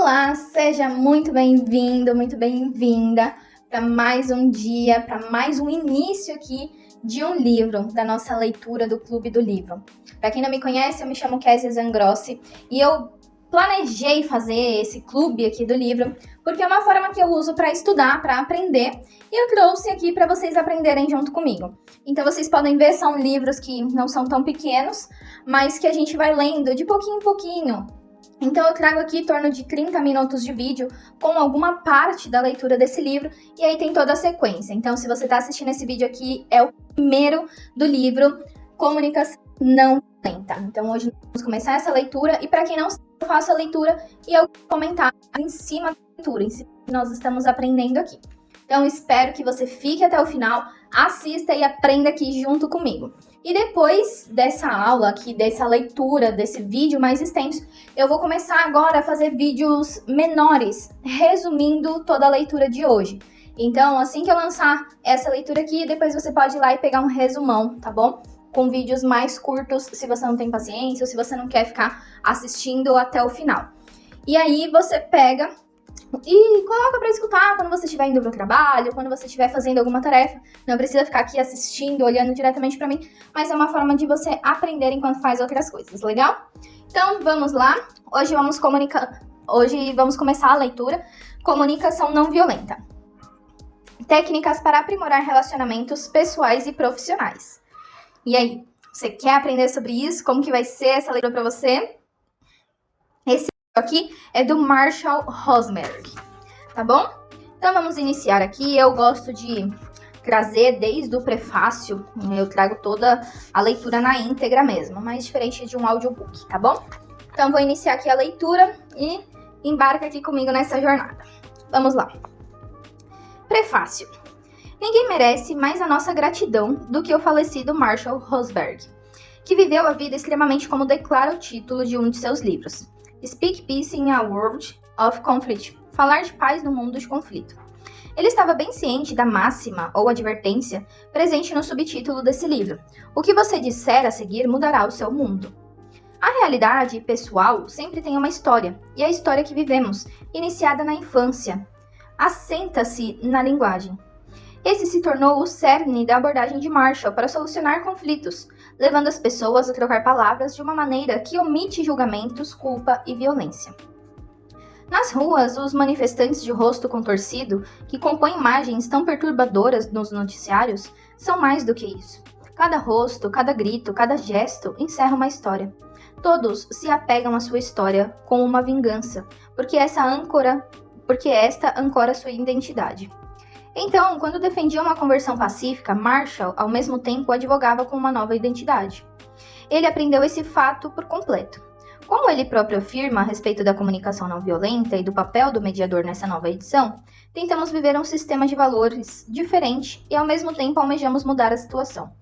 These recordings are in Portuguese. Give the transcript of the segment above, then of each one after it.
Olá, seja muito bem-vindo, muito bem-vinda para mais um dia, para mais um início aqui de um livro, da nossa leitura do Clube do Livro. Para quem não me conhece, eu me chamo Kézia Zangrossi e eu planejei fazer esse clube aqui do livro porque é uma forma que eu uso para estudar, para aprender, e eu trouxe aqui para vocês aprenderem junto comigo. Então vocês podem ver, são livros que não são tão pequenos, mas que a gente vai lendo de pouquinho em pouquinho. Então eu trago aqui em torno de 30 minutos de vídeo com alguma parte da leitura desse livro, e aí tem toda a sequência. Então se você está assistindo esse vídeo aqui, é o primeiro do livro Comunicação Não Violenta. Então hoje nós vamos começar essa leitura, e para quem não sabe, eu faço a leitura e eu comentar em cima da leitura, em cima do que nós estamos aprendendo aqui. Então espero que você fique até o final, assista e aprenda aqui junto comigo. E depois dessa aula aqui, dessa leitura, desse vídeo mais extenso, eu vou começar agora a fazer vídeos menores, resumindo toda a leitura de hoje. Então, assim que eu lançar essa leitura aqui, depois você pode ir lá e pegar um resumão, tá bom? Com vídeos mais curtos, se você não tem paciência ou se você não quer ficar assistindo até o final. E aí você pega e coloca para escutar quando você estiver indo para o trabalho, quando você estiver fazendo alguma tarefa. Não precisa ficar aqui assistindo, olhando diretamente para mim, mas é uma forma de você aprender enquanto faz outras coisas, legal? Então vamos lá, hoje vamos começar a leitura Comunicação Não Violenta. Técnicas para aprimorar relacionamentos pessoais e profissionais. E aí, você quer aprender sobre isso? Como que vai ser essa leitura para você? Esse aqui é do Marshall Rosenberg, tá bom? Então vamos iniciar aqui. Eu gosto de trazer desde o prefácio, eu trago toda a leitura na íntegra mesmo, mas diferente de um audiobook, tá bom? Então vou iniciar aqui a leitura e embarca aqui comigo nessa jornada. Vamos lá. Prefácio. Ninguém merece mais a nossa gratidão do que o falecido Marshall Rosenberg, que viveu a vida extremamente como declara o título de um de seus livros. Speak Peace in a World of Conflict. Falar de paz no mundo de conflito. Ele estava bem ciente da máxima ou advertência presente no subtítulo desse livro. O que você disser a seguir mudará o seu mundo. A realidade pessoal sempre tem uma história, e a história que vivemos, iniciada na infância, assenta-se na linguagem. Esse se tornou o cerne da abordagem de Marshall para solucionar conflitos, levando as pessoas a trocar palavras de uma maneira que omite julgamentos, culpa e violência. Nas ruas, os manifestantes de rosto contorcido, que compõem imagens tão perturbadoras nos noticiários, são mais do que isso. Cada rosto, cada grito, cada gesto encerra uma história. Todos se apegam à sua história com uma vingança, porque esta ancora sua identidade. Então, quando defendia uma conversão pacífica, Marshall, ao mesmo tempo, advogava com uma nova identidade. Ele aprendeu esse fato por completo. Como ele próprio afirma a respeito da comunicação não violenta e do papel do mediador nessa nova edição, tentamos viver um sistema de valores diferente e, ao mesmo tempo, almejamos mudar a situação.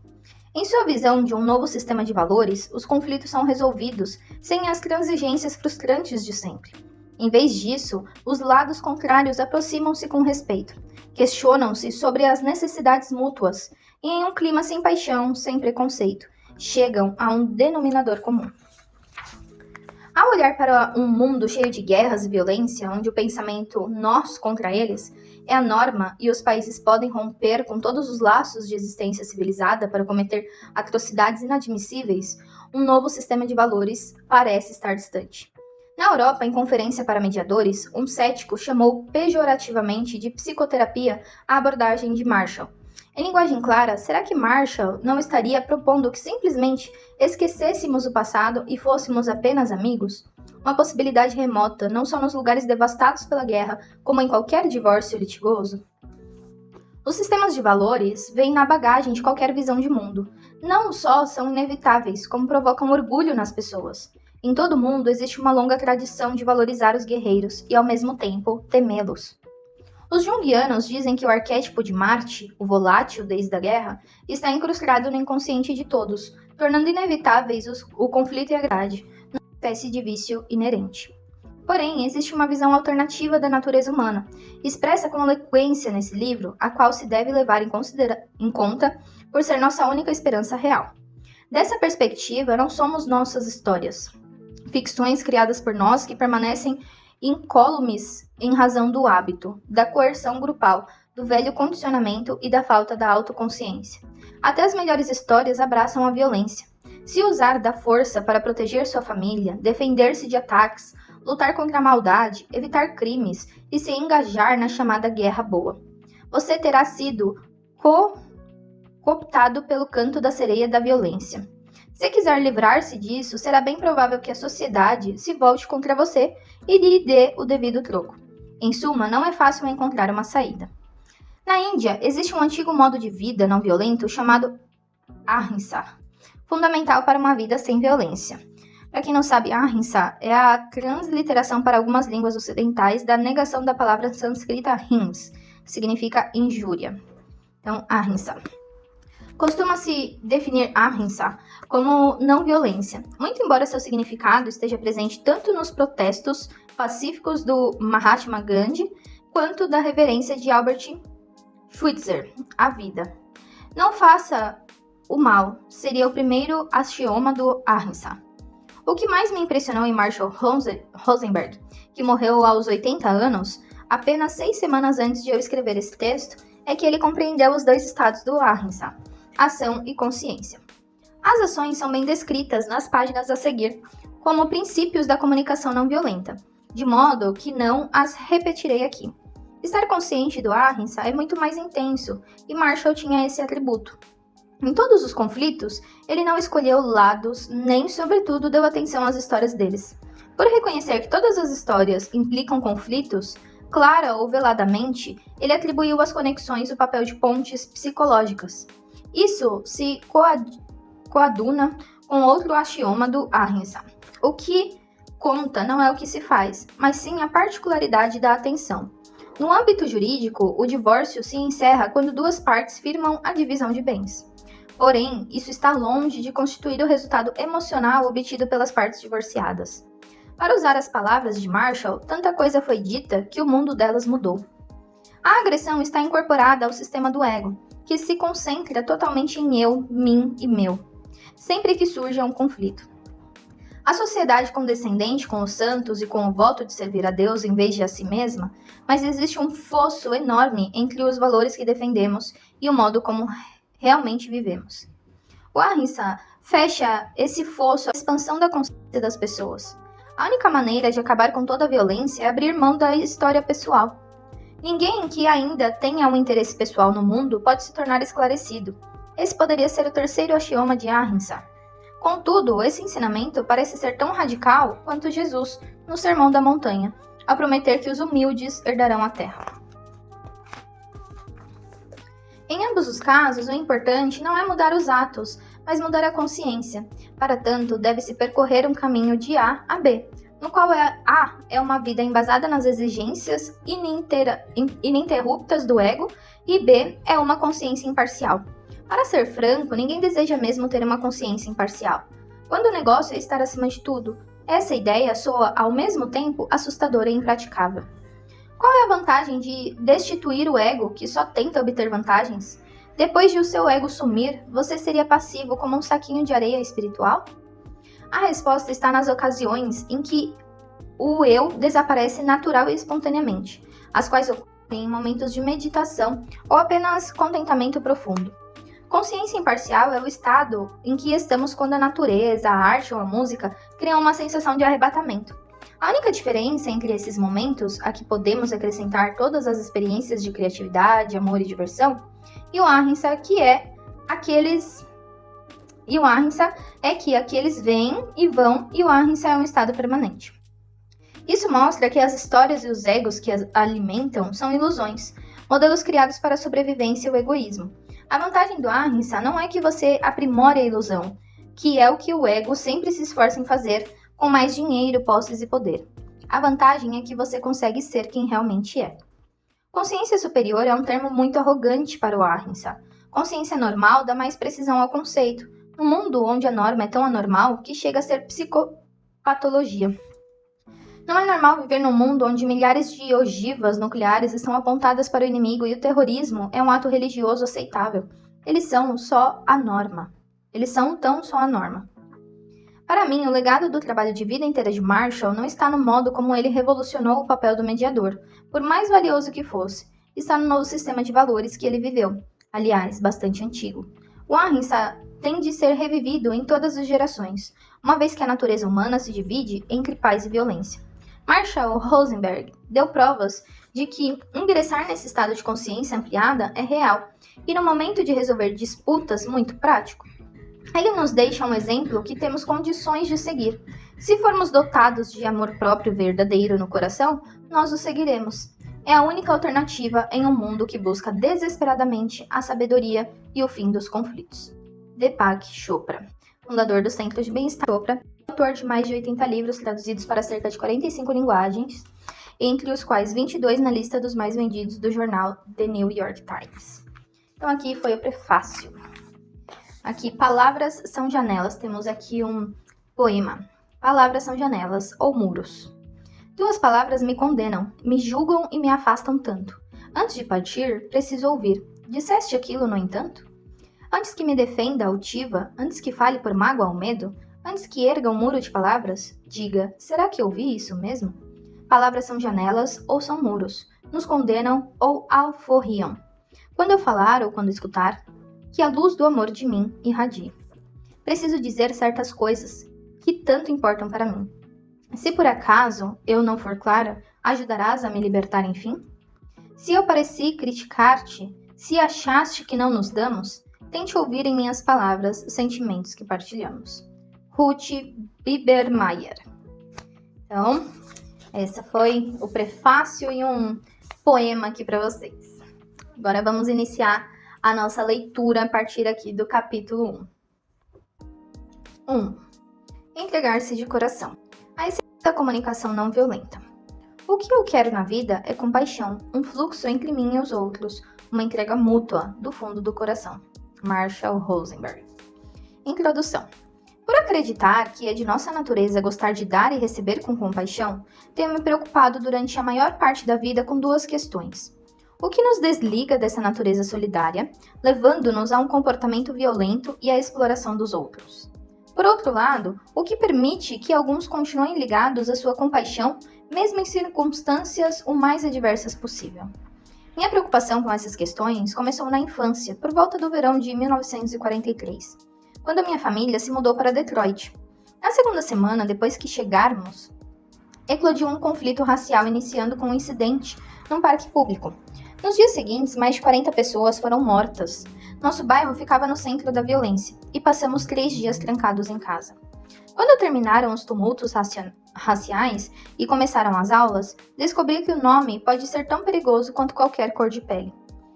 Em sua visão de um novo sistema de valores, os conflitos são resolvidos sem as transigências frustrantes de sempre. Em vez disso, os lados contrários aproximam-se com respeito, questionam-se sobre as necessidades mútuas e, em um clima sem paixão, sem preconceito, chegam a um denominador comum. Ao olhar para um mundo cheio de guerras e violência, onde o pensamento nós contra eles é a norma e os países podem romper com todos os laços de existência civilizada para cometer atrocidades inadmissíveis, um novo sistema de valores parece estar distante. Na Europa, em conferência para mediadores, um cético chamou pejorativamente de psicoterapia a abordagem de Marshall. Em linguagem clara, será que Marshall não estaria propondo que simplesmente esquecêssemos o passado e fôssemos apenas amigos? Uma possibilidade remota, não só nos lugares devastados pela guerra, como em qualquer divórcio litigoso? Os sistemas de valores vêm na bagagem de qualquer visão de mundo. Não só são inevitáveis, como provocam orgulho nas pessoas. Em todo o mundo existe uma longa tradição de valorizar os guerreiros e, ao mesmo tempo, temê-los. Os junguianos dizem que o arquétipo de Marte, o volátil desde a guerra, está incrustado no inconsciente de todos, tornando inevitáveis o conflito e a grade, uma espécie de vício inerente. Porém, existe uma visão alternativa da natureza humana, expressa com eloquência nesse livro, a qual se deve levar em conta por ser nossa única esperança real. Dessa perspectiva, não somos nossas histórias, ficções criadas por nós que permanecem incólumes em razão do hábito, da coerção grupal, do velho condicionamento e da falta da autoconsciência. Até as melhores histórias abraçam a violência. Se usar da força para proteger sua família, defender-se de ataques, lutar contra a maldade, evitar crimes e se engajar na chamada guerra boa, você terá sido cooptado pelo canto da sereia da violência. Se quiser livrar-se disso, será bem provável que a sociedade se volte contra você e lhe dê o devido troco. Em suma, não é fácil encontrar uma saída. Na Índia, existe um antigo modo de vida não violento chamado Ahimsa, fundamental para uma vida sem violência. Para quem não sabe, Ahimsa é a transliteração para algumas línguas ocidentais da negação da palavra sânscrita hims, que significa injúria. Então, Ahimsa. Costuma-se definir Ahimsa como não violência, muito embora seu significado esteja presente tanto nos protestos pacíficos do Mahatma Gandhi, quanto da reverência de Albert Schweitzer, à vida. Não faça o mal, seria o primeiro axioma do Ahimsa. O que mais me impressionou em Marshall Rosenberg, que morreu aos 80 anos, apenas 6 semanas antes de eu escrever esse texto, é que ele compreendeu os dois estados do Ahimsa, ação e consciência. As ações são bem descritas nas páginas a seguir, como princípios da comunicação não violenta, de modo que não as repetirei aqui. Estar consciente do Ahimsa é muito mais intenso, e Marshall tinha esse atributo. Em todos os conflitos, ele não escolheu lados, nem, sobretudo, deu atenção às histórias deles. Por reconhecer que todas as histórias implicam conflitos, clara ou veladamente, ele atribuiu às conexões o papel de pontes psicológicas. Isso se coaduna com outro axioma do Ahimsa. O que conta não é o que se faz, mas sim a particularidade da atenção. No âmbito jurídico, o divórcio se encerra quando duas partes firmam a divisão de bens. Porém, isso está longe de constituir o resultado emocional obtido pelas partes divorciadas. Para usar as palavras de Marshall, tanta coisa foi dita que o mundo delas mudou. A agressão está incorporada ao sistema do ego, que se concentra totalmente em eu, mim e meu, sempre que surja um conflito. A sociedade condescendente com os santos e com o voto de servir a Deus em vez de a si mesma, mas existe um fosso enorme entre os valores que defendemos e o modo como realmente vivemos. O Ahimsa fecha esse fosso à expansão da consciência das pessoas. A única maneira de acabar com toda a violência é abrir mão da história pessoal. Ninguém que ainda tenha um interesse pessoal no mundo pode se tornar esclarecido. Esse poderia ser o terceiro axioma de Ahimsa. Contudo, esse ensinamento parece ser tão radical quanto Jesus no Sermão da Montanha, ao prometer que os humildes herdarão a terra. Em ambos os casos, o importante não é mudar os atos, mas mudar a consciência. Para tanto, deve-se percorrer um caminho de A a B, no qual A é uma vida embasada nas exigências ininterruptas do ego e B é uma consciência imparcial. Para ser franco, ninguém deseja mesmo ter uma consciência imparcial. Quando o negócio é estar acima de tudo, essa ideia soa ao mesmo tempo assustadora e impraticável. Qual é a vantagem de destituir o ego que só tenta obter vantagens? Depois de o seu ego sumir, você seria passivo como um saquinho de areia espiritual? A resposta está nas ocasiões em que o eu desaparece natural e espontaneamente, as quais ocorrem em momentos de meditação ou apenas contentamento profundo. Consciência imparcial é o estado em que estamos quando a natureza, a arte ou a música criam uma sensação de arrebatamento. A única diferença entre esses momentos, a que podemos acrescentar todas as experiências de criatividade, amor e diversão, e o Ahimsa é que aqueles vêm e vão e o Ahimsa é um estado permanente. Isso mostra que as histórias e os egos que as alimentam são ilusões, modelos criados para a sobrevivência e o egoísmo. A vantagem do Ahimsa não é que você aprimore a ilusão, que é o que o ego sempre se esforça em fazer com mais dinheiro, posses e poder. A vantagem é que você consegue ser quem realmente é. Consciência superior é um termo muito arrogante para o Ahimsa. Consciência normal dá mais precisão ao conceito, num mundo onde a norma é tão anormal que chega a ser psicopatologia. Não é normal viver num mundo onde milhares de ogivas nucleares estão apontadas para o inimigo e o terrorismo é um ato religioso aceitável. Eles são tão só a norma. Para mim, o legado do trabalho de vida inteira de Marshall não está no modo como ele revolucionou o papel do mediador, por mais valioso que fosse, está no novo sistema de valores que ele viveu, aliás, bastante antigo. O Ahimsa tem de ser revivido em todas as gerações, uma vez que a natureza humana se divide entre paz e violência. Marshall Rosenberg deu provas de que ingressar nesse estado de consciência ampliada é real, e no momento de resolver disputas, muito prático. Ele nos deixa um exemplo que temos condições de seguir. Se formos dotados de amor próprio verdadeiro no coração, nós o seguiremos. É a única alternativa em um mundo que busca desesperadamente a sabedoria e o fim dos conflitos. Deepak Chopra, fundador do Centro de Bem-Estar Chopra, autor de mais de 80 livros traduzidos para cerca de 45 linguagens, entre os quais 22 na lista dos mais vendidos do jornal The New York Times. Então aqui foi o prefácio. Aqui, palavras são janelas. Temos aqui um poema. Palavras são janelas ou muros. Duas palavras me condenam, me julgam e me afastam tanto. Antes de partir, preciso ouvir. Disseste aquilo, no entanto? Antes que me defenda altiva, antes que fale por mágoa ou medo, antes que erga um muro de palavras, diga, será que ouvi isso mesmo? Palavras são janelas ou são muros, nos condenam ou alforriam. Quando eu falar ou quando escutar, que a luz do amor de mim irradie. Preciso dizer certas coisas que tanto importam para mim. Se por acaso eu não for clara, ajudarás a me libertar enfim? Se eu pareci criticar-te, se achaste que não nos damos, tente ouvir em minhas palavras os sentimentos que partilhamos. Ruth Bibermeier. Então, esse foi o prefácio e um poema aqui para vocês. Agora vamos iniciar a nossa leitura a partir aqui do capítulo 1. 1. Entregar-se de coração. A essência da comunicação não violenta. O que eu quero na vida é compaixão, um fluxo entre mim e os outros, uma entrega mútua do fundo do coração. Marshall Rosenberg. Introdução. Por acreditar que é de nossa natureza gostar de dar e receber com compaixão, tenho me preocupado durante a maior parte da vida com duas questões. O que nos desliga dessa natureza solidária, levando-nos a um comportamento violento e à exploração dos outros? Por outro lado, o que permite que alguns continuem ligados à sua compaixão, mesmo em circunstâncias o mais adversas possível? Minha preocupação com essas questões começou na infância, por volta do verão de 1943, quando a minha família se mudou para Detroit. Na segunda semana depois que chegarmos, eclodiu um conflito racial iniciando com um incidente num parque público. Nos dias seguintes, mais de 40 pessoas foram mortas. Nosso bairro ficava no centro da violência e passamos 3 dias trancados em casa. Quando terminaram os tumultos raciais e começaram as aulas, descobri que o nome pode ser tão perigoso quanto qualquer cor de pele.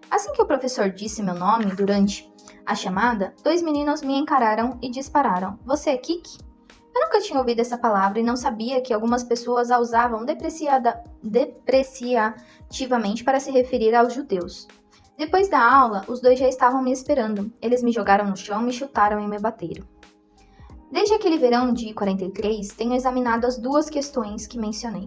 Assim que o professor disse meu nome durante a chamada, 2 meninos me encararam e dispararam. Você é Kiki? Eu nunca tinha ouvido essa palavra e não sabia que algumas pessoas a usavam depreciativamente para se referir aos judeus. Depois da aula, os 2 já estavam me esperando. Eles me jogaram no chão, me chutaram e me bateram. Desde aquele verão de 43, tenho examinado as 2 questões que mencionei.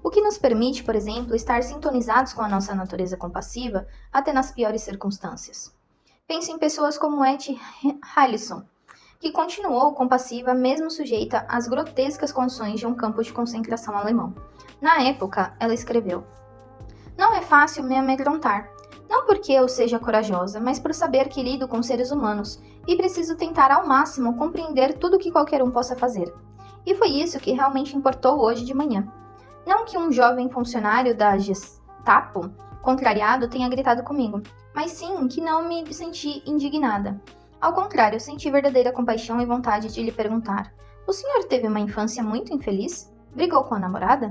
O que nos permite, por exemplo, estar sintonizados com a nossa natureza compassiva até nas piores circunstâncias. Penso em pessoas como Etty Hillesum, que continuou compassiva mesmo sujeita às grotescas condições de um campo de concentração alemão. Na época, ela escreveu: Não é fácil me amedrontar, não porque eu seja corajosa, mas por saber que lido com seres humanos e preciso tentar ao máximo compreender tudo que qualquer um possa fazer. E foi isso que realmente importou hoje de manhã. Não que um jovem funcionário da Gestapo, contrariado, tenha gritado comigo, mas sim que não me senti indignada. Ao contrário, senti verdadeira compaixão e vontade de lhe perguntar: O senhor teve uma infância muito infeliz? Brigou com a namorada?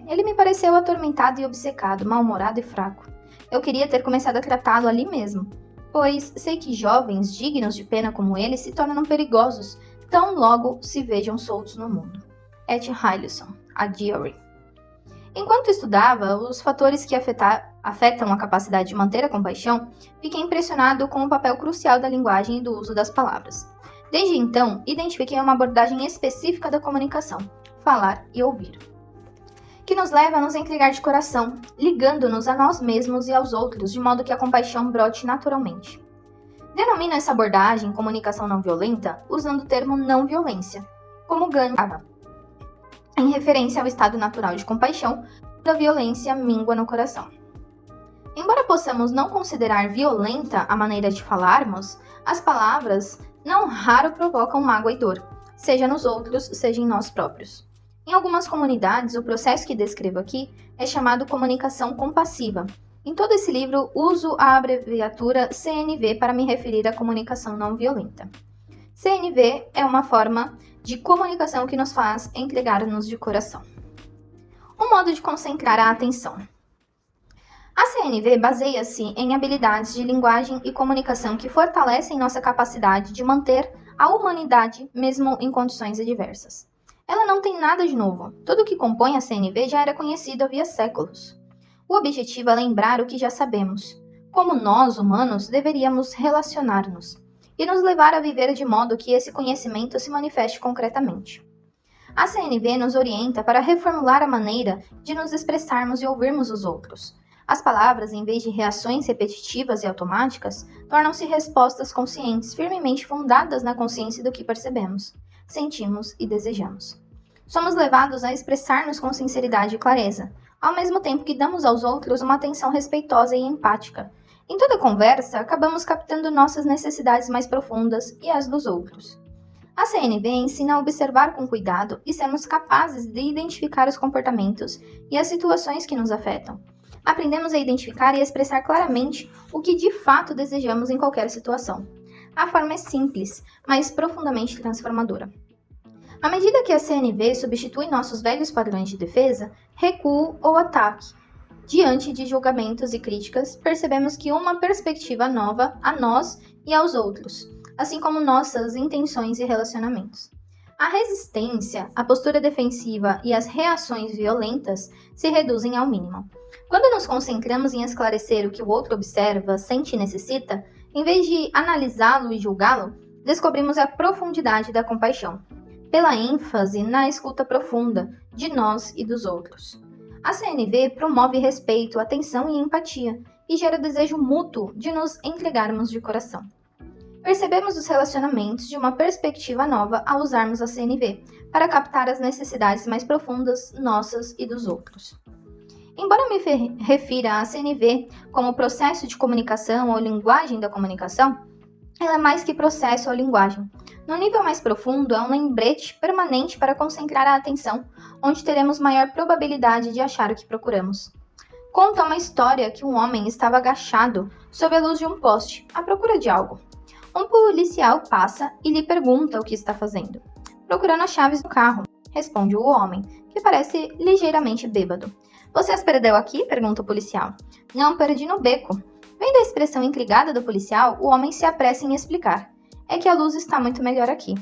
Ele me pareceu atormentado e obcecado, mal-humorado e fraco. Eu queria ter começado a tratá-lo ali mesmo, pois sei que jovens dignos de pena como ele se tornam perigosos tão logo se vejam soltos no mundo. Etty Hillesum, a Diary. Enquanto estudava os fatores que afetam a capacidade de manter a compaixão, fiquei impressionado com o papel crucial da linguagem e do uso das palavras. Desde então, identifiquei uma abordagem específica da comunicação, falar e ouvir, que nos leva a nos entregar de coração, ligando-nos a nós mesmos e aos outros, de modo que a compaixão brote naturalmente. Denomino essa abordagem comunicação não violenta usando o termo não violência. como ganho, em referência ao estado natural de compaixão, da violência mingua no coração. Embora possamos não considerar violenta a maneira de falarmos, as palavras não raro provocam mágoa e dor, seja nos outros, seja em nós próprios. Em algumas comunidades, o processo que descrevo aqui é chamado comunicação compassiva. Em todo esse livro, uso a abreviatura CNV para me referir à comunicação não violenta. CNV é uma forma de comunicação que nos faz entregar-nos de coração. Um modo de concentrar a atenção. A CNV baseia-se em habilidades de linguagem e comunicação que fortalecem nossa capacidade de manter a humanidade mesmo em condições adversas. Ela não tem nada de novo. Tudo o que compõe a CNV já era conhecido havia séculos. O objetivo é lembrar o que já sabemos, como nós, humanos, deveríamos relacionar-nos, e nos levar a viver de modo que esse conhecimento se manifeste concretamente. A CNV nos orienta para reformular a maneira de nos expressarmos e ouvirmos os outros. As palavras, em vez de reações repetitivas e automáticas, tornam-se respostas conscientes, firmemente fundadas na consciência do que percebemos, sentimos e desejamos. Somos levados a expressar-nos com sinceridade e clareza, ao mesmo tempo que damos aos outros uma atenção respeitosa e empática. Em toda conversa, acabamos captando nossas necessidades mais profundas e as dos outros. A CNV ensina a observar com cuidado e sermos capazes de identificar os comportamentos e as situações que nos afetam. Aprendemos a identificar e expressar claramente o que de fato desejamos em qualquer situação. A forma é simples, mas profundamente transformadora. À medida que a CNV substitui nossos velhos padrões de defesa, recuo ou ataque, diante de julgamentos e críticas, percebemos que uma perspectiva nova a nós e aos outros, assim como nossas intenções e relacionamentos. A resistência, a postura defensiva e as reações violentas se reduzem ao mínimo. Quando nos concentramos em esclarecer o que o outro observa, sente e necessita, em vez de analisá-lo e julgá-lo, descobrimos a profundidade da compaixão, pela ênfase na escuta profunda de nós e dos outros. A CNV promove respeito, atenção e empatia e gera desejo mútuo de nos entregarmos de coração. Percebemos os relacionamentos de uma perspectiva nova ao usarmos a CNV para captar as necessidades mais profundas nossas e dos outros. Embora me refira à CNV como processo de comunicação ou linguagem da comunicação, ela é mais que processo ou linguagem. No nível mais profundo, é um lembrete permanente para concentrar a atenção, onde teremos maior probabilidade de achar o que procuramos. Conta uma história que um homem estava agachado sob a luz de um poste, à procura de algo. Um policial passa e lhe pergunta o que está fazendo. Procurando as chaves do carro, responde o homem, que parece ligeiramente bêbado. Você as perdeu aqui? Pergunta o policial. Não, perdi no beco. Vendo a expressão intrigada do policial, o homem se apressa em explicar. É que a luz está muito melhor aqui.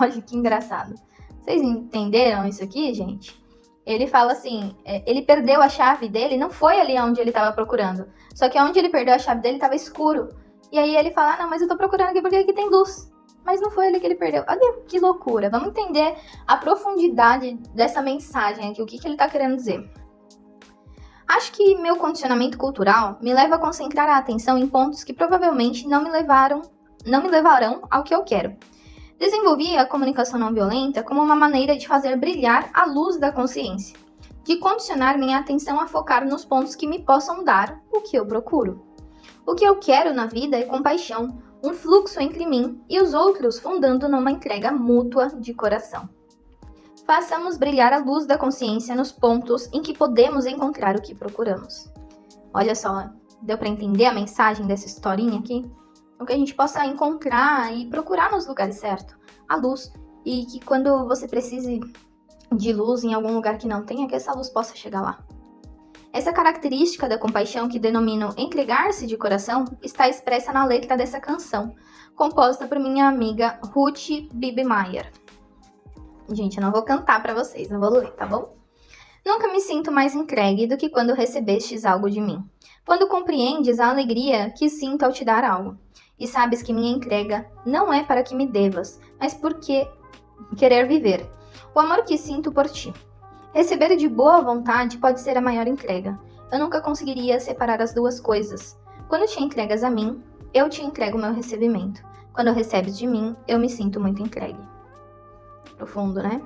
Olha que engraçado. Vocês entenderam isso aqui, gente? Ele fala assim, ele perdeu a chave dele, não foi ali onde ele estava procurando. Só que onde ele perdeu a chave dele estava escuro. E aí ele fala, não, mas eu tô procurando aqui porque aqui tem luz. Mas não foi ali que ele perdeu. Olha que loucura. Vamos entender a profundidade dessa mensagem aqui, o que ele tá querendo dizer. Acho que meu condicionamento cultural me leva a concentrar a atenção em pontos que provavelmente não me levarão ao que eu quero. Desenvolvi a comunicação não violenta como uma maneira de fazer brilhar a luz da consciência, de condicionar minha atenção a focar nos pontos que me possam dar o que eu procuro. O que eu quero na vida é compaixão, um fluxo entre mim e os outros fundando numa entrega mútua de coração. Façamos brilhar a luz da consciência nos pontos em que podemos encontrar o que procuramos. Olha só, deu para entender a mensagem dessa historinha aqui? O que a gente possa encontrar e procurar nos lugares certos, a luz, e que quando você precise de luz em algum lugar que não tenha, que essa luz possa chegar lá. Essa característica da compaixão que denomino entregar-se de coração está expressa na letra dessa canção, composta por minha amiga Ruth Bibemeyer. Gente, eu não vou cantar para vocês, eu vou ler, tá bom? Nunca me sinto mais entregue do que quando recebestes algo de mim. Quando compreendes a alegria que sinto ao te dar algo. E sabes que minha entrega não é para que me devas, mas porque querer viver. O amor que sinto por ti. Receber de boa vontade pode ser a maior entrega. Eu nunca conseguiria separar as duas coisas. Quando te entregas a mim, eu te entrego o meu recebimento. Quando recebes de mim, eu me sinto muito entregue. profundo, né?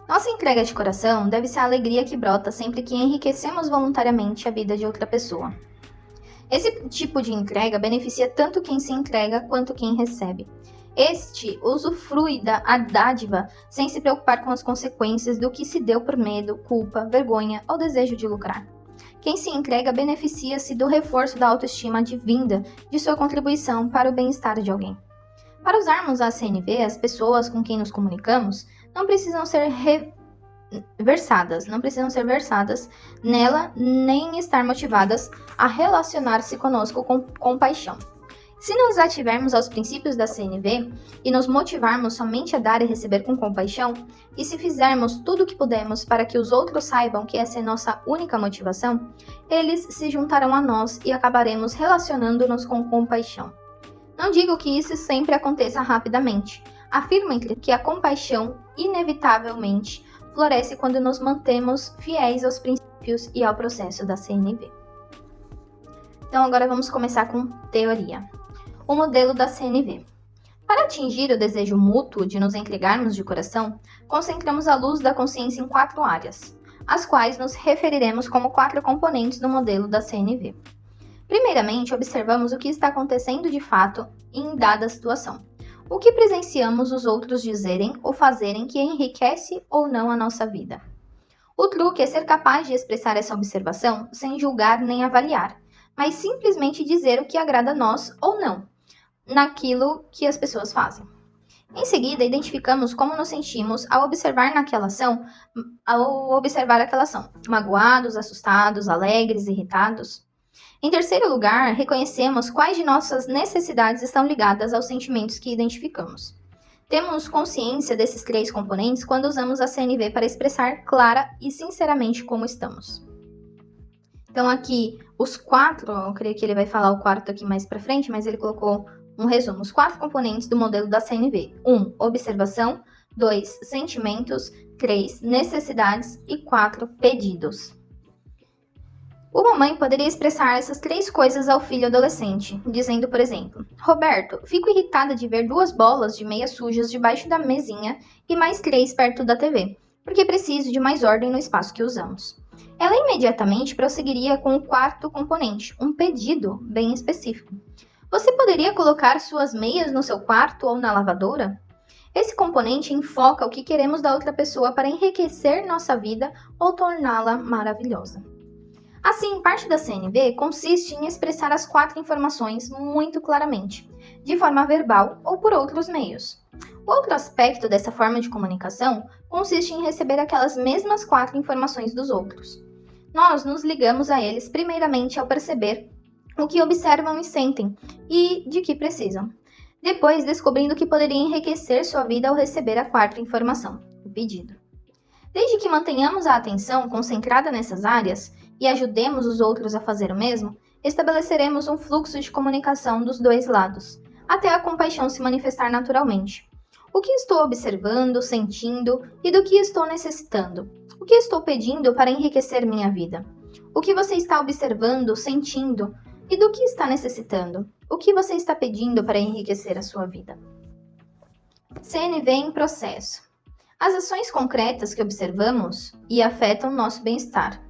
Nossa entrega de coração deve ser a alegria que brota sempre que enriquecemos voluntariamente a vida de outra pessoa. Esse tipo de entrega beneficia tanto quem se entrega quanto quem recebe. Este usufrui da dádiva sem se preocupar com as consequências do que se deu por medo, culpa, vergonha ou desejo de lucrar. Quem se entrega beneficia-se do reforço da autoestima advinda de sua contribuição para o bem-estar de alguém. Para usarmos a CNV, as pessoas com quem nos comunicamos não precisam ser versadas nela, nem estar motivadas a relacionar-se conosco com compaixão. Se nos ativermos aos princípios da CNV e nos motivarmos somente a dar e receber com compaixão, e se fizermos tudo o que pudermos para que os outros saibam que essa é nossa única motivação, eles se juntarão a nós e acabaremos relacionando-nos com compaixão. Não digo que isso sempre aconteça rapidamente. Afirmo que a compaixão inevitavelmente floresce quando nos mantemos fiéis aos princípios e ao processo da CNV. Então agora vamos começar com teoria. O modelo da CNV. Para atingir o desejo mútuo de nos entregarmos de coração, concentramos a luz da consciência em 4 áreas, as quais nos referiremos como 4 componentes do modelo da CNV. Primeiramente, observamos o que está acontecendo de fato em dada situação. O que presenciamos os outros dizerem ou fazerem que enriquece ou não a nossa vida. O truque é ser capaz de expressar essa observação sem julgar nem avaliar, mas simplesmente dizer o que agrada a nós ou não, naquilo que as pessoas fazem. Em seguida, identificamos como nos sentimos ao observar aquela ação, magoados, assustados, alegres, irritados. Em terceiro lugar, reconhecemos quais de nossas necessidades estão ligadas aos sentimentos que identificamos. Temos consciência desses 3 componentes quando usamos a CNV para expressar clara e sinceramente como estamos. Então aqui, os 4, eu creio que ele vai falar o 4 aqui mais para frente, mas ele colocou um resumo. Os 4 componentes do modelo da CNV. 1. Observação. 2. Sentimentos. 3. Necessidades. E 4. Pedidos. Uma mãe poderia expressar essas 3 coisas ao filho adolescente, dizendo, por exemplo, Roberto, fico irritada de ver 2 bolas de meia sujas debaixo da mesinha e mais 3 perto da TV, porque preciso de mais ordem no espaço que usamos. Ela imediatamente prosseguiria com o 4º componente, um pedido bem específico. Você poderia colocar suas meias no seu quarto ou na lavadora? Esse componente enfoca o que queremos da outra pessoa para enriquecer nossa vida ou torná-la maravilhosa. Assim, parte da CNV consiste em expressar as 4 informações muito claramente, de forma verbal ou por outros meios. O outro aspecto dessa forma de comunicação consiste em receber aquelas mesmas 4 informações dos outros. Nós nos ligamos a eles primeiramente ao perceber o que observam e sentem e de que precisam. Depois, descobrindo que poderia enriquecer sua vida ao receber a 4ª informação, o pedido. Desde que mantenhamos a atenção concentrada nessas áreas e ajudemos os outros a fazer o mesmo, estabeleceremos um fluxo de comunicação dos 2 lados, até a compaixão se manifestar naturalmente. O que estou observando, sentindo e do que estou necessitando? O que estou pedindo para enriquecer minha vida? O que você está observando, sentindo e do que está necessitando? O que você está pedindo para enriquecer a sua vida? CNV em processo. As ações concretas que observamos e afetam nosso bem-estar.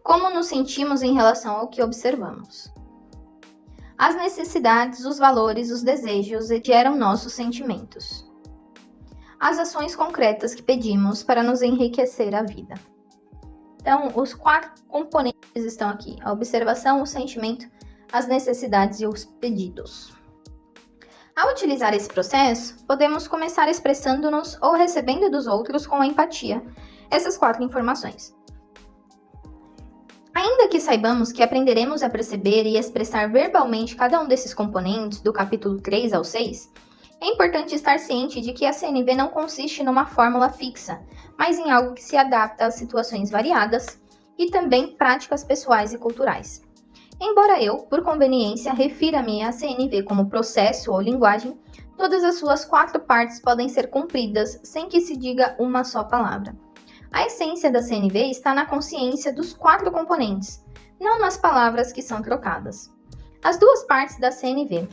Como nos sentimos em relação ao que observamos. As necessidades, os valores, os desejos geram nossos sentimentos. As ações concretas que pedimos para nos enriquecer a vida. Então, os 4 componentes estão aqui: a observação, o sentimento, as necessidades e os pedidos. Ao utilizar esse processo, podemos começar expressando-nos ou recebendo dos outros com empatia essas 4 informações. Ainda que saibamos que aprenderemos a perceber e expressar verbalmente cada um desses componentes, do capítulo 3 ao 6, é importante estar ciente de que a CNV não consiste numa fórmula fixa, mas em algo que se adapta às situações variadas e também práticas pessoais e culturais. Embora eu, por conveniência, refira-me à CNV como processo ou linguagem, todas as suas 4 partes podem ser cumpridas sem que se diga uma só palavra. A essência da CNV está na consciência dos 4 componentes, não nas palavras que são trocadas. As 2 partes da CNV,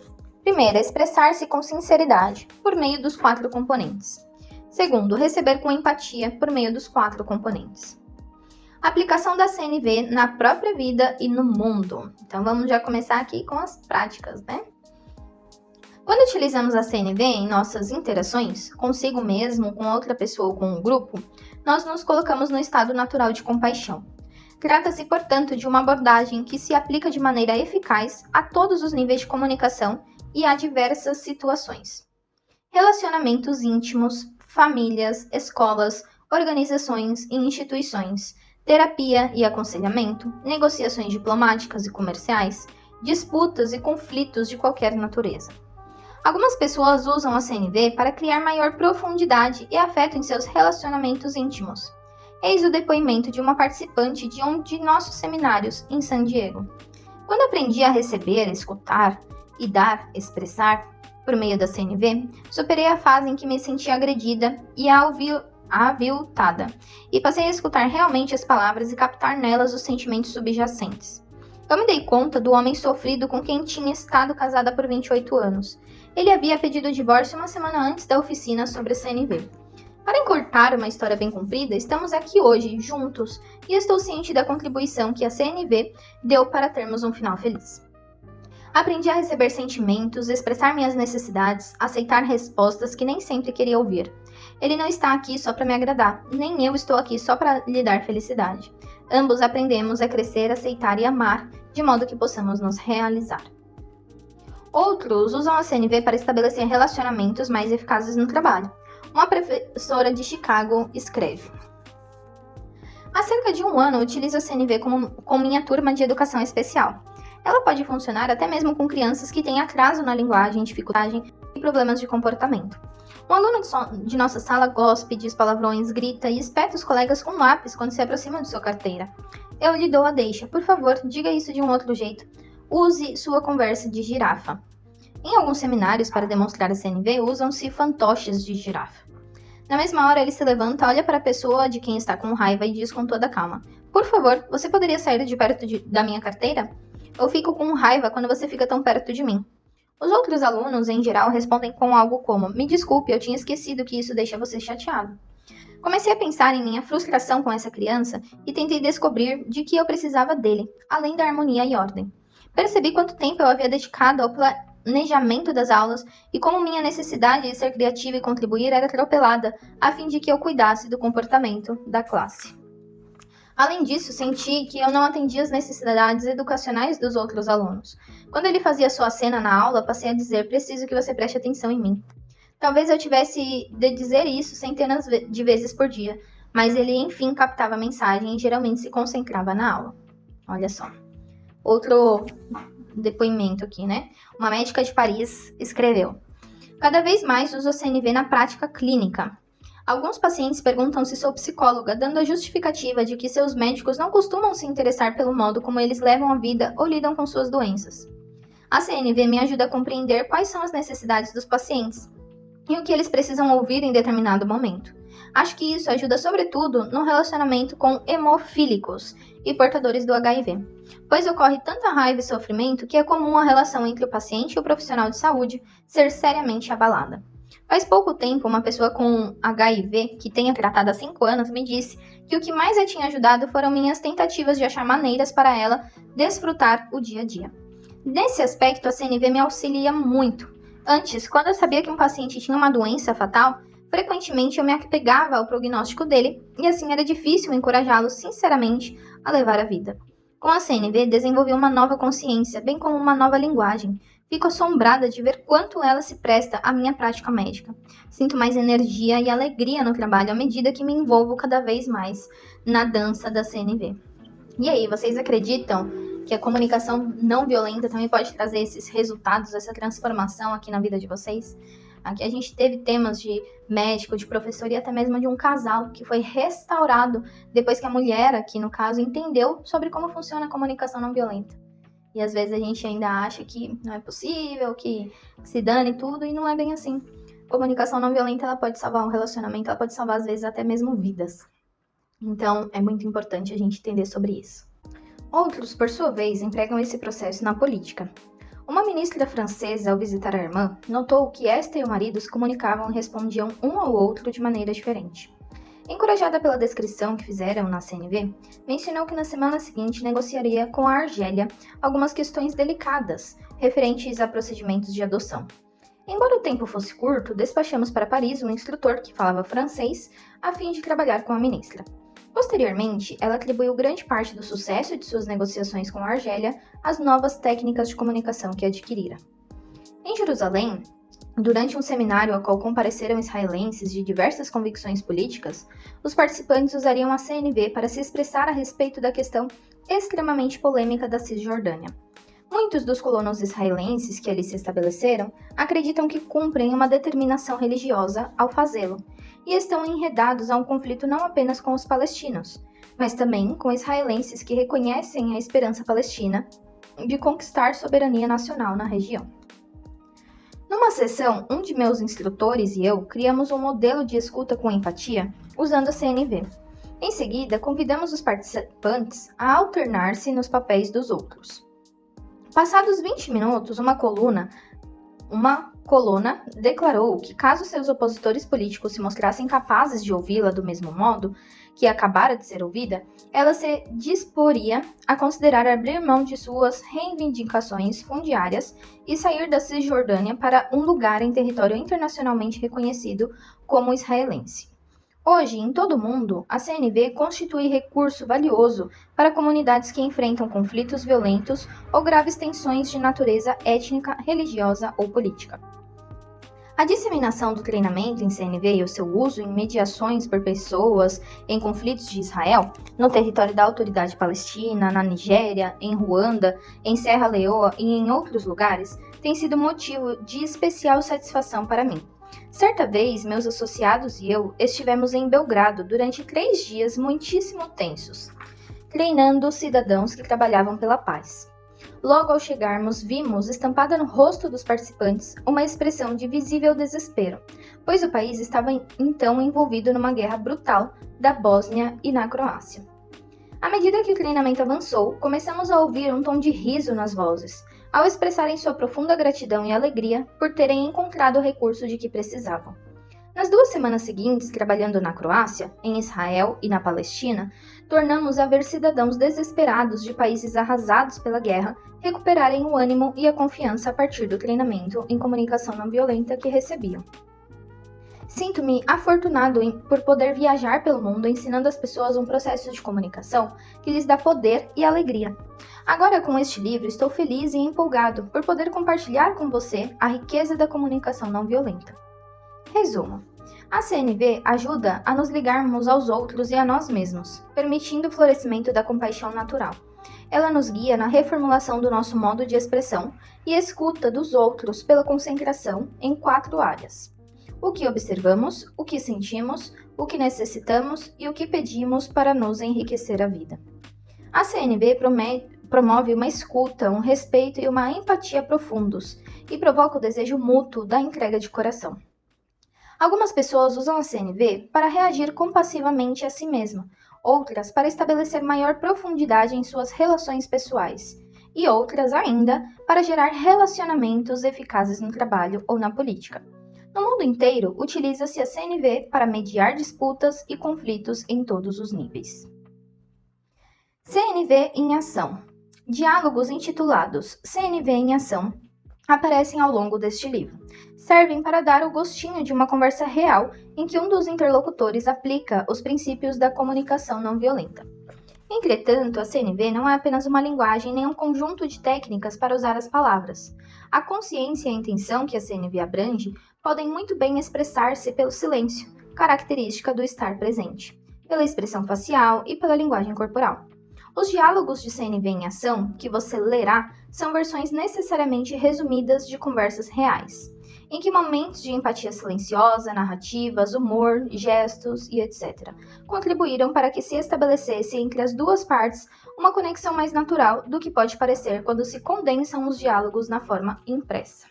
Primeiro, expressar-se com sinceridade, por meio dos 4 componentes. Segundo, receber com empatia, por meio dos 4 componentes. Aplicação da CNV na própria vida e no mundo. Então vamos já começar aqui com as práticas, né? Quando utilizamos a CNV em nossas interações, consigo mesmo, com outra pessoa ou com um grupo, nós nos colocamos no estado natural de compaixão. Trata-se, portanto, de uma abordagem que se aplica de maneira eficaz a todos os níveis de comunicação e a diversas situações. Relacionamentos íntimos, famílias, escolas, organizações e instituições, terapia e aconselhamento, negociações diplomáticas e comerciais, disputas e conflitos de qualquer natureza. Algumas pessoas usam a CNV para criar maior profundidade e afeto em seus relacionamentos íntimos. Eis o depoimento de uma participante de um de nossos seminários em San Diego. Quando aprendi a receber, escutar e dar, expressar, por meio da CNV, superei a fase em que me sentia agredida e aviltada, e passei a escutar realmente as palavras e captar nelas os sentimentos subjacentes. Eu me dei conta do homem sofrido com quem tinha estado casada por 28 anos. Ele havia pedido o divórcio uma semana antes da oficina sobre a CNV. Para encurtar uma história bem comprida, estamos aqui hoje, juntos, e estou ciente da contribuição que a CNV deu para termos um final feliz. Aprendi a receber sentimentos, expressar minhas necessidades, aceitar respostas que nem sempre queria ouvir. Ele não está aqui só para me agradar, nem eu estou aqui só para lhe dar felicidade. Ambos aprendemos a crescer, aceitar e amar, de modo que possamos nos realizar. Outros usam a CNV para estabelecer relacionamentos mais eficazes no trabalho. Uma professora de Chicago escreve: há cerca de 1 ano utilizo a CNV com minha turma de educação especial. Ela pode funcionar até mesmo com crianças que têm atraso na linguagem, dificuldade e problemas de comportamento. Um aluno de nossa sala gospe, diz palavrões, grita e espeta os colegas com lápis quando se aproximam de sua carteira. Eu lhe dou a deixa. Por favor, diga isso de um outro jeito. Use sua conversa de girafa. Em alguns seminários, para demonstrar a CNV, usam-se fantoches de girafa. Na mesma hora, ele se levanta, olha para a pessoa de quem está com raiva e diz com toda calma: por favor, você poderia sair de perto da minha carteira? Eu fico com raiva quando você fica tão perto de mim. Os outros alunos, em geral, respondem com algo como: me desculpe, eu tinha esquecido que isso deixa você chateado. Comecei a pensar em minha frustração com essa criança e tentei descobrir de que eu precisava dele, além da harmonia e ordem. Percebi quanto tempo eu havia dedicado ao planejamento das aulas e como minha necessidade de ser criativa e contribuir era atropelada a fim de que eu cuidasse do comportamento da classe. Além disso, senti que eu não atendia as necessidades educacionais dos outros alunos. Quando ele fazia sua cena na aula, passei a dizer: preciso que você preste atenção em mim. Talvez eu tivesse de dizer isso centenas de vezes por dia, mas ele enfim captava a mensagem e geralmente se concentrava na aula. Olha só. Outro depoimento aqui, né? Uma médica de Paris escreveu: cada vez mais uso a CNV na prática clínica. Alguns pacientes perguntam se sou psicóloga, dando a justificativa de que seus médicos não costumam se interessar pelo modo como eles levam a vida ou lidam com suas doenças. A CNV me ajuda a compreender quais são as necessidades dos pacientes e o que eles precisam ouvir em determinado momento. Acho que isso ajuda sobretudo no relacionamento com hemofílicos e portadores do HIV, pois ocorre tanta raiva e sofrimento que é comum a relação entre o paciente e o profissional de saúde ser seriamente abalada. Faz pouco tempo, uma pessoa com HIV, que tenho tratado há 5 anos, me disse que o que mais a tinha ajudado foram minhas tentativas de achar maneiras para ela desfrutar o dia a dia. Nesse aspecto, a CNV me auxilia muito. Antes, quando eu sabia que um paciente tinha uma doença fatal, frequentemente eu me apegava ao prognóstico dele e assim era difícil encorajá-lo sinceramente a levar a vida. Com a CNV, desenvolvi uma nova consciência, bem como uma nova linguagem. Fico assombrada de ver quanto ela se presta à minha prática médica. Sinto mais energia e alegria no trabalho à medida que me envolvo cada vez mais na dança da CNV. E aí, vocês acreditam que a comunicação não violenta também pode trazer esses resultados, essa transformação aqui na vida de vocês? Aqui a gente teve temas de médico, de professor e até mesmo de um casal que foi restaurado depois que a mulher, aqui no caso, entendeu sobre como funciona a comunicação não violenta. E às vezes a gente ainda acha que não é possível, que se dane tudo, e não é bem assim. Comunicação não violenta, ela pode salvar um relacionamento, ela pode salvar às vezes até mesmo vidas. Então é muito importante a gente entender sobre isso. Outros, por sua vez, empregam esse processo na política. Uma ministra francesa, ao visitar a irmã, notou que esta e o marido se comunicavam e respondiam um ao outro de maneira diferente. Encorajada pela descrição que fizeram na CNV, mencionou que na semana seguinte negociaria com a Argélia algumas questões delicadas referentes a procedimentos de adoção. Embora o tempo fosse curto, despachamos para Paris um instrutor que falava francês a fim de trabalhar com a ministra. Posteriormente, ela atribuiu grande parte do sucesso de suas negociações com a Argélia às novas técnicas de comunicação que adquirira. Em Jerusalém, durante um seminário ao qual compareceram israelenses de diversas convicções políticas, os participantes usariam a CNV para se expressar a respeito da questão extremamente polêmica da Cisjordânia. Muitos dos colonos israelenses que ali se estabeleceram acreditam que cumprem uma determinação religiosa ao fazê-lo, e estão enredados a um conflito não apenas com os palestinos, mas também com israelenses que reconhecem a esperança palestina de conquistar soberania nacional na região. Numa sessão, um de meus instrutores e eu criamos um modelo de escuta com empatia usando a CNV. Em seguida, convidamos os participantes a alternar-se nos papéis dos outros. Passados 20 minutos, uma coluna declarou que, caso seus opositores políticos se mostrassem capazes de ouvi-la do mesmo modo que acabara de ser ouvida, ela se disporia a considerar abrir mão de suas reivindicações fundiárias e sair da Cisjordânia para um lugar em território internacionalmente reconhecido como israelense. Hoje, em todo o mundo, a CNV constitui recurso valioso para comunidades que enfrentam conflitos violentos ou graves tensões de natureza étnica, religiosa ou política. A disseminação do treinamento em CNV e o seu uso em mediações por pessoas em conflitos de Israel, no território da Autoridade Palestina, na Nigéria, em Ruanda, em Serra Leoa e em outros lugares, tem sido motivo de especial satisfação para mim. Certa vez, meus associados e eu estivemos em Belgrado durante 3 dias muitíssimo tensos, treinando cidadãos que trabalhavam pela paz. Logo ao chegarmos, vimos estampada no rosto dos participantes uma expressão de visível desespero, pois o país estava então envolvido numa guerra brutal da Bósnia e na Croácia. À medida que o treinamento avançou, começamos a ouvir um tom de riso nas vozes, ao expressarem sua profunda gratidão e alegria por terem encontrado o recurso de que precisavam. Nas 2 semanas seguintes, trabalhando na Croácia, em Israel e na Palestina, tornamos a ver cidadãos desesperados de países arrasados pela guerra recuperarem o ânimo e a confiança a partir do treinamento em comunicação não violenta que recebiam. Sinto-me afortunado por poder viajar pelo mundo ensinando às pessoas um processo de comunicação que lhes dá poder e alegria. Agora, com este livro, estou feliz e empolgado por poder compartilhar com você a riqueza da comunicação não violenta. Resumo. A CNV ajuda a nos ligarmos aos outros e a nós mesmos, permitindo o florescimento da compaixão natural. Ela nos guia na reformulação do nosso modo de expressão e escuta dos outros pela concentração em 4 áreas: o que observamos, o que sentimos, o que necessitamos e o que pedimos para nos enriquecer a vida. A CNV promove uma escuta, um respeito e uma empatia profundos e provoca o desejo mútuo da entrega de coração. Algumas pessoas usam a CNV para reagir compassivamente a si mesma, outras para estabelecer maior profundidade em suas relações pessoais, e outras ainda para gerar relacionamentos eficazes no trabalho ou na política. No mundo inteiro, utiliza-se a CNV para mediar disputas e conflitos em todos os níveis. CNV em ação. Diálogos intitulados CNV em ação aparecem ao longo deste livro. Servem para dar o gostinho de uma conversa real em que um dos interlocutores aplica os princípios da comunicação não violenta. Entretanto, a CNV não é apenas uma linguagem nem um conjunto de técnicas para usar as palavras. A consciência e a intenção que a CNV abrange podem muito bem expressar-se pelo silêncio, característica do estar presente, pela expressão facial e pela linguagem corporal. Os diálogos de CNV em ação, que você lerá, são versões necessariamente resumidas de conversas reais, em que momentos de empatia silenciosa, narrativas, humor, gestos e etc. contribuíram para que se estabelecesse entre as duas partes uma conexão mais natural do que pode parecer quando se condensam os diálogos na forma impressa.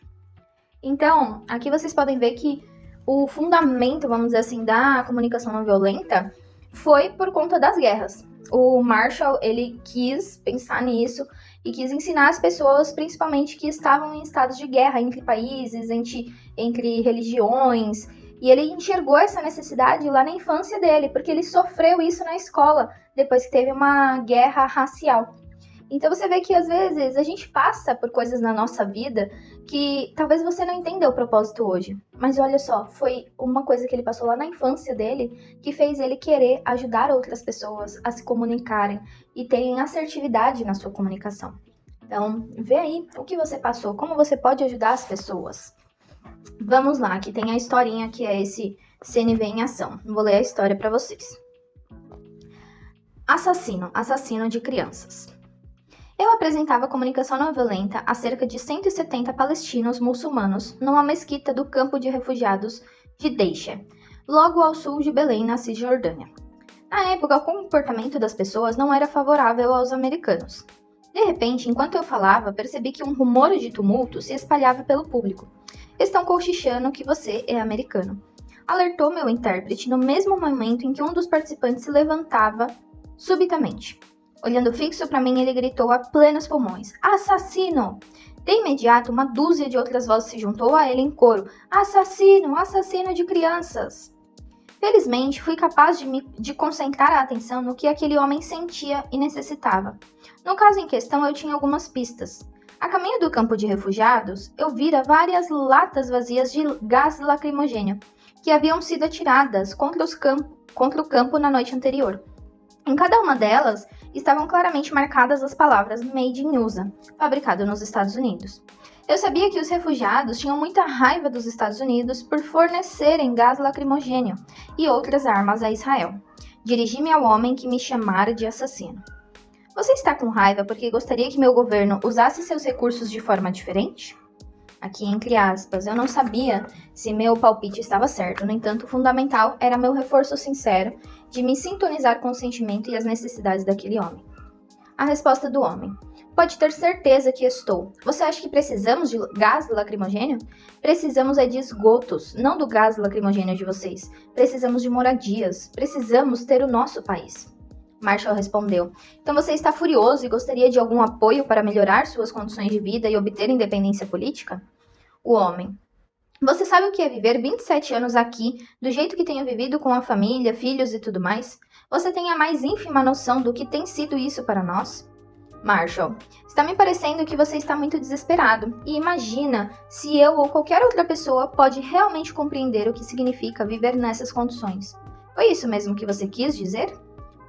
Então, aqui vocês podem ver que o fundamento, vamos dizer assim, da comunicação não violenta foi por conta das guerras. O Marshall, ele quis pensar nisso e quis ensinar as pessoas, principalmente que estavam em estados de guerra entre países, entre religiões, e ele enxergou essa necessidade lá na infância dele, porque ele sofreu isso na escola, depois que teve uma guerra racial. Então você vê que às vezes a gente passa por coisas na nossa vida que talvez você não entenda o propósito hoje. Mas olha só, foi uma coisa que ele passou lá na infância dele que fez ele querer ajudar outras pessoas a se comunicarem e terem assertividade na sua comunicação. Então, vê aí o que você passou, como você pode ajudar as pessoas. Vamos lá, que tem a historinha que é esse CNV em ação. Vou ler a história para vocês. Assassino de crianças. Eu apresentava comunicação não violenta a cerca de 170 palestinos muçulmanos numa mesquita do campo de refugiados de Deixa, logo ao sul de Belém, na Cisjordânia. Na época, o comportamento das pessoas não era favorável aos americanos. De repente, enquanto eu falava, percebi que um rumor de tumulto se espalhava pelo público. Estão cochichando que você é americano. Alertou meu intérprete no mesmo momento em que um dos participantes se levantava subitamente. Olhando fixo para mim, ele gritou a plenos pulmões: "Assassino!" De imediato, uma dúzia de outras vozes se juntou a ele em coro: "Assassino! Assassino de crianças!" Felizmente, fui capaz de concentrar a atenção no que aquele homem sentia e necessitava. No caso em questão, eu tinha algumas pistas. A caminho do campo de refugiados, eu vira várias latas vazias de gás lacrimogêneo, que haviam sido atiradas contra o campo na noite anterior. Em cada uma delas, estavam claramente marcadas as palavras Made in USA, fabricado nos Estados Unidos. Eu sabia que os refugiados tinham muita raiva dos Estados Unidos por fornecerem gás lacrimogêneo e outras armas a Israel. Dirigi-me ao homem que me chamara de assassino. Você está com raiva porque gostaria que meu governo usasse seus recursos de forma diferente? Aqui entre aspas, eu não sabia se meu palpite estava certo, no entanto, o fundamental era meu reforço sincero de me sintonizar com o sentimento e as necessidades daquele homem. A resposta do homem: pode ter certeza que estou. Você acha que precisamos de gás lacrimogêneo? Precisamos de esgotos, não do gás lacrimogêneo de vocês. Precisamos de moradias. Precisamos ter o nosso país. Marshall respondeu: então você está furioso e gostaria de algum apoio para melhorar suas condições de vida e obter independência política? O homem: você sabe o que é viver 27 anos aqui, do jeito que tenho vivido com a família, filhos e tudo mais? Você tem a mais ínfima noção do que tem sido isso para nós? Marshall: está me parecendo que você está muito desesperado, e imagina se eu ou qualquer outra pessoa pode realmente compreender o que significa viver nessas condições. Foi isso mesmo que você quis dizer?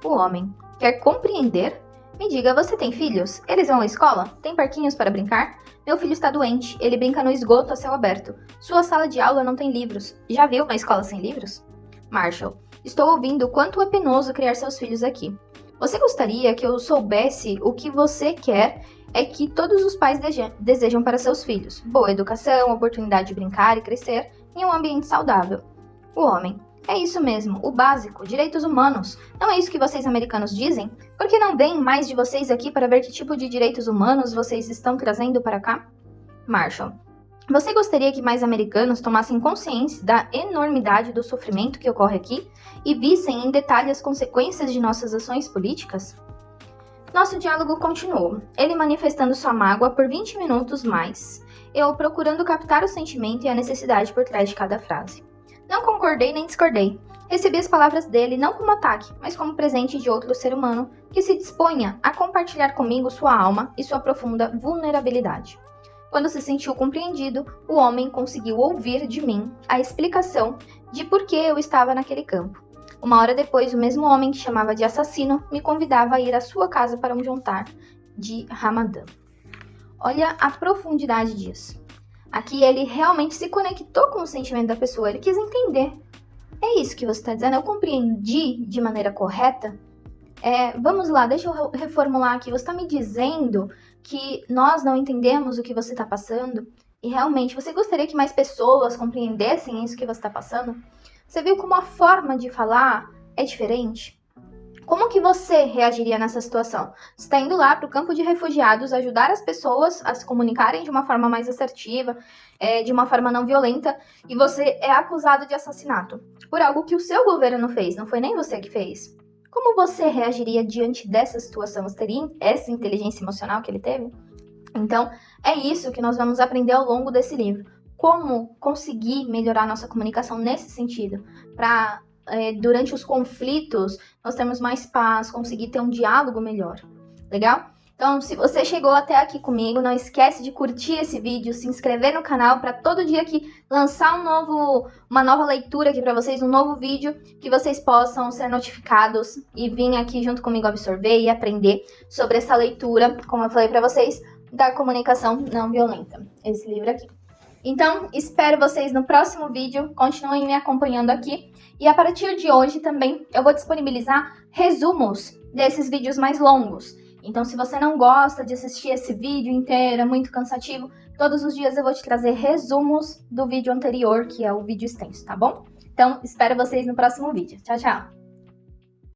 O homem: quer compreender? Me diga, você tem filhos? Eles vão à escola? Tem parquinhos para brincar? Meu filho está doente, ele brinca no esgoto a céu aberto. Sua sala de aula não tem livros. Já viu uma escola sem livros? Marshall: estou ouvindo o quanto é penoso criar seus filhos aqui. Você gostaria que eu soubesse o que você quer é que todos os pais desejam para seus filhos: boa educação, oportunidade de brincar e crescer em um ambiente saudável. O homem: é isso mesmo, o básico, direitos humanos. Não é isso que vocês americanos dizem? Por que não vêm mais de vocês aqui para ver que tipo de direitos humanos vocês estão trazendo para cá? Marshall: você gostaria que mais americanos tomassem consciência da enormidade do sofrimento que ocorre aqui e vissem em detalhe as consequências de nossas ações políticas? Nosso diálogo continuou, ele manifestando sua mágoa por 20 minutos mais, eu procurando captar o sentimento e a necessidade por trás de cada frase. Não concordei nem discordei. Recebi as palavras dele não como ataque, mas como presente de outro ser humano que se disponha a compartilhar comigo sua alma e sua profunda vulnerabilidade. Quando se sentiu compreendido, o homem conseguiu ouvir de mim a explicação de por que eu estava naquele campo. Uma hora depois, o mesmo homem que chamava de assassino me convidava a ir à sua casa para um jantar de Ramadã. Olha a profundidade disso. Aqui ele realmente se conectou com o sentimento da pessoa, ele quis entender. É isso que você está dizendo? Eu compreendi de maneira correta? Vamos lá, deixa eu reformular aqui. Você está me dizendo que nós não entendemos o que você está passando? E realmente, você gostaria que mais pessoas compreendessem isso que você está passando? Você viu como a forma de falar é diferente? Como que você reagiria nessa situação? Você está indo lá para o campo de refugiados ajudar as pessoas a se comunicarem de uma forma mais assertiva, de uma forma não violenta, e você é acusado de assassinato por algo que o seu governo fez, não foi nem você que fez. Como você reagiria diante dessa situação? Você teria essa inteligência emocional que ele teve? Então, é isso que nós vamos aprender ao longo desse livro. Como conseguir melhorar nossa comunicação nesse sentido, para durante os conflitos nós termos mais paz, conseguir ter um diálogo melhor. Legal? Então, se você chegou até aqui comigo, não esquece de curtir esse vídeo, se inscrever no canal para todo dia que lançar uma nova leitura aqui para vocês, um novo vídeo, que vocês possam ser notificados e vir aqui junto comigo absorver e aprender sobre essa leitura, como eu falei para vocês, da comunicação não violenta, esse livro aqui. Então, espero vocês no próximo vídeo, continuem me acompanhando aqui. E a partir de hoje também eu vou disponibilizar resumos desses vídeos mais longos. Então, se você não gosta de assistir esse vídeo inteiro, é muito cansativo, todos os dias eu vou te trazer resumos do vídeo anterior, que é o vídeo extenso, tá bom? Então, espero vocês no próximo vídeo. Tchau, tchau!